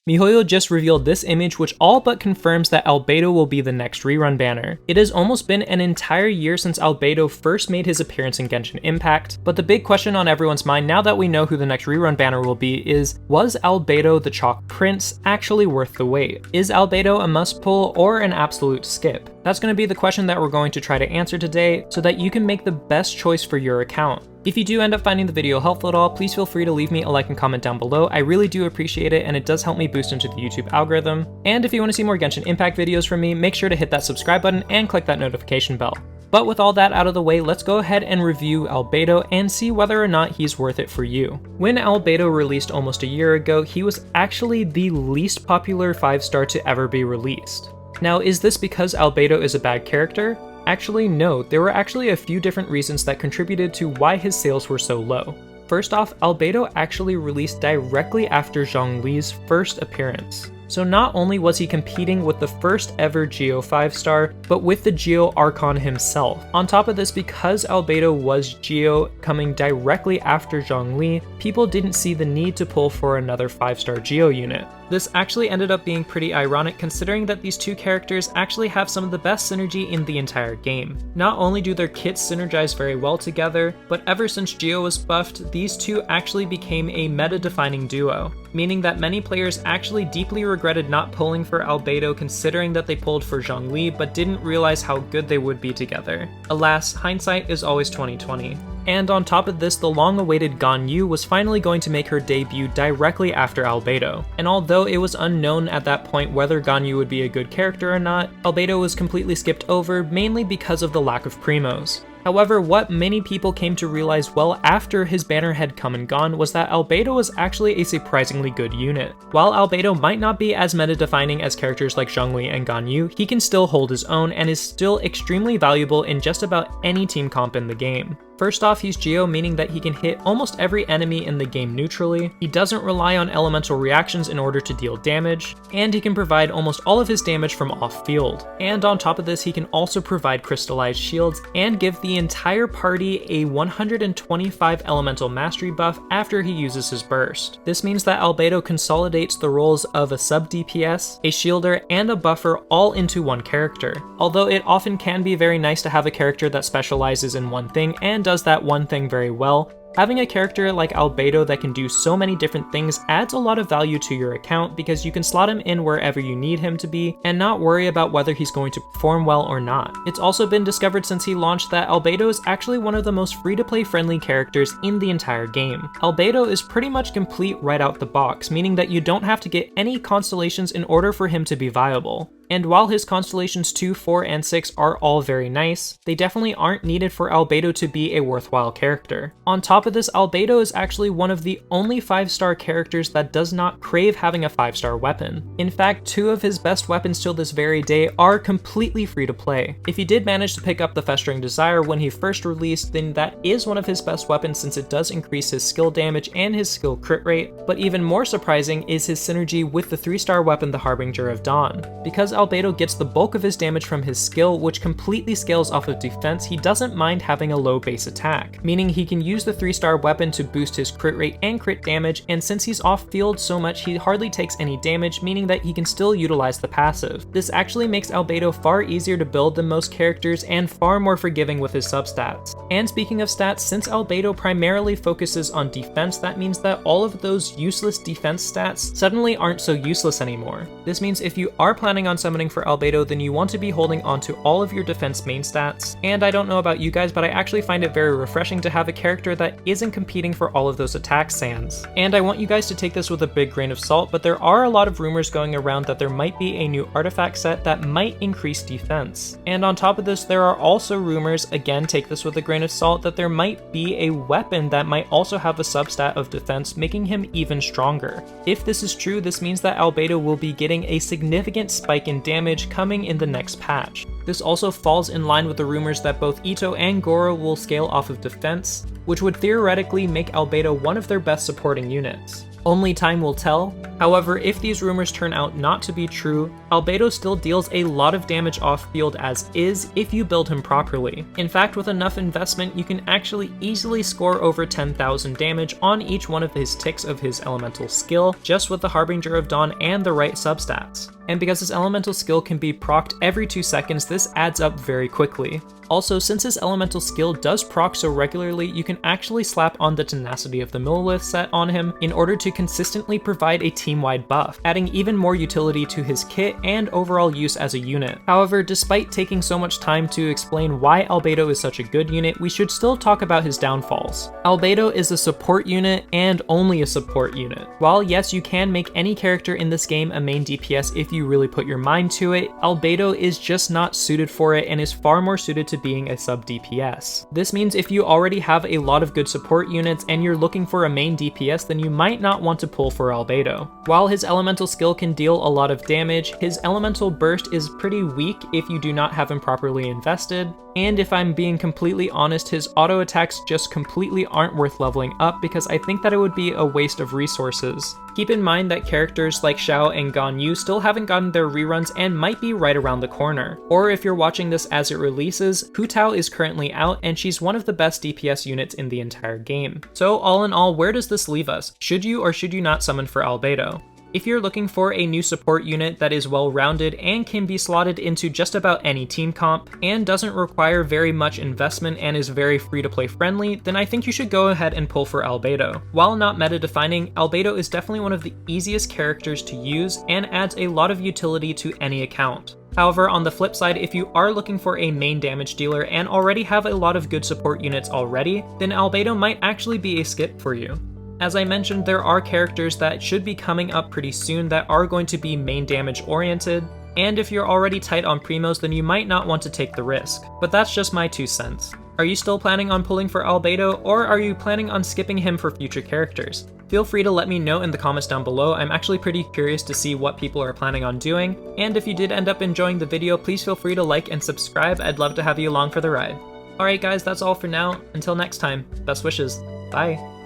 MiHoYo just revealed this image, which all but confirms that Albedo will be the next rerun banner. It has almost been an entire year since Albedo first made his appearance in Genshin Impact, but the big question on everyone's mind now that we know who the next rerun banner will be is, was Albedo the Chalk Prince actually worth the wait? Is Albedo a must pull or an absolute skip? That's going to be the question that we're going to try to answer today so that you can make the best choice for your account. If you do end up finding the video helpful at all, please feel free to leave me a like and comment down below. I really do appreciate it, and it does help me boost into the YouTube algorithm. And if you want to see more Genshin Impact videos from me, make sure to hit that subscribe button and click that notification bell. But with all that out of the way, let's go ahead and review Albedo and see whether or not he's worth it for you. When Albedo released almost a year ago, he was actually the least popular 5-star to ever be released. Now, is this because Albedo is a bad character? Actually, no, there were actually a few different reasons that contributed to why his sales were so low. First off, Albedo actually released directly after Zhongli's first appearance. So not only was he competing with the first ever Geo 5-star, but with the Geo Archon himself. On top of this, because Albedo was Geo coming directly after Zhongli, people didn't see the need to pull for another 5-star Geo unit. This actually ended up being pretty ironic considering that these two characters actually have some of the best synergy in the entire game. Not only do their kits synergize very well together, but ever since Geo was buffed, these two actually became a meta-defining duo, meaning that many players actually deeply regretted not pulling for Albedo considering that they pulled for Zhongli but didn't realize how good they would be together. Alas, hindsight is always 20/20. And on top of this, the long-awaited Ganyu was finally going to make her debut directly after Albedo. And although it was unknown at that point whether Ganyu would be a good character or not, Albedo was completely skipped over, mainly because of the lack of primos. However, what many people came to realize well after his banner had come and gone was that Albedo was actually a surprisingly good unit. While Albedo might not be as meta-defining as characters like Zhongli and Ganyu, he can still hold his own and is still extremely valuable in just about any team comp in the game. First off, he's Geo, meaning that he can hit almost every enemy in the game neutrally, he doesn't rely on elemental reactions in order to deal damage, and he can provide almost all of his damage from off-field. And on top of this, he can also provide crystallized shields and give the entire party a 125 elemental mastery buff after he uses his burst. This means that Albedo consolidates the roles of a sub DPS, a shielder, and a buffer all into one character. Although it often can be very nice to have a character that specializes in one thing and does that one thing very well, having a character like Albedo that can do so many different things adds a lot of value to your account because you can slot him in wherever you need him to be and not worry about whether he's going to perform well or not. It's also been discovered since he launched that Albedo is actually one of the most free-to-play friendly characters in the entire game. Albedo is pretty much complete right out the box, meaning that you don't have to get any constellations in order for him to be viable. And while his constellations 2, 4, and 6 are all very nice, they definitely aren't needed for Albedo to be a worthwhile character. On top of this, Albedo is actually one of the only 5-star characters that does not crave having a 5-star weapon. In fact, 2 of his best weapons till this very day are completely free to play. If he did manage to pick up the Festering Desire when he first released, then that is one of his best weapons since it does increase his skill damage and his skill crit rate, but even more surprising is his synergy with the 3-star weapon, the Harbinger of Dawn. Because Albedo gets the bulk of his damage from his skill, which completely scales off of defense, he doesn't mind having a low base attack, meaning he can use the 3-star weapon to boost his crit rate and crit damage, and since he's off field so much, he hardly takes any damage, meaning that he can still utilize the passive. This actually makes Albedo far easier to build than most characters and far more forgiving with his substats. And speaking of stats, since Albedo primarily focuses on defense, that means that all of those useless defense stats suddenly aren't so useless anymore. This means if you are planning on summoning for Albedo, then you want to be holding onto all of your defense main stats. And I don't know about you guys, but I actually find it very refreshing to have a character that isn't competing for all of those attack sands. And I want you guys to take this with a big grain of salt, but there are a lot of rumors going around that there might be a new artifact set that might increase defense. And on top of this, there are also rumors, again take this with a grain of salt, that there might be a weapon that might also have a substat of defense, making him even stronger. If this is true, this means that Albedo will be getting a significant spike in damage coming in the next patch. This also falls in line with the rumors that both Itto and Goro will scale off of defense, which would theoretically make Albedo one of their best supporting units. Only time will tell. However, if these rumors turn out not to be true, Albedo still deals a lot of damage off-field as is if you build him properly. In fact, with enough investment, you can actually easily score over 10,000 damage on each one of his ticks of his elemental skill, just with the Harbinger of Dawn and the right substats. And because his elemental skill can be procced every 2 seconds, this adds up very quickly. Also, since his elemental skill does proc so regularly, you can actually slap on the Tenacity of the Millelith set on him in order to consistently provide a team-wide buff, adding even more utility to his kit and overall use as a unit. However, despite taking so much time to explain why Albedo is such a good unit, we should still talk about his downfalls. Albedo is a support unit and only a support unit. While yes, you can make any character in this game a main DPS if you really put your mind to it, Albedo is just not suited for it and is far more suited to being a sub DPS. This means if you already have a lot of good support units and you're looking for a main DPS, then you might not want to pull for Albedo. While his elemental skill can deal a lot of damage, his elemental burst is pretty weak if you do not have him properly invested, and if I'm being completely honest, his auto attacks just completely aren't worth leveling up because I think that it would be a waste of resources. Keep in mind that characters like Xiao and Ganyu still haven't gotten their reruns and might be right around the corner. Or if you're watching this as it releases, Hu Tao is currently out and she's one of the best DPS units in the entire game. So all in all, where does this leave us? Should you or should you not summon for Albedo? If you're looking for a new support unit that is well-rounded and can be slotted into just about any team comp, and doesn't require very much investment and is very free-to-play friendly, then I think you should go ahead and pull for Albedo. While not meta-defining, Albedo is definitely one of the easiest characters to use and adds a lot of utility to any account. However, on the flip side, if you are looking for a main damage dealer and already have a lot of good support units already, then Albedo might actually be a skip for you. As I mentioned, there are characters that should be coming up pretty soon that are going to be main damage oriented, and if you're already tight on primos, then you might not want to take the risk. But that's just my 2 cents. Are you still planning on pulling for Albedo, or are you planning on skipping him for future characters? Feel free to let me know in the comments down below. I'm actually pretty curious to see what people are planning on doing, and if you did end up enjoying the video, please feel free to like and subscribe. I'd love to have you along for the ride. Alright guys, that's all for now. Until next time, best wishes. Bye!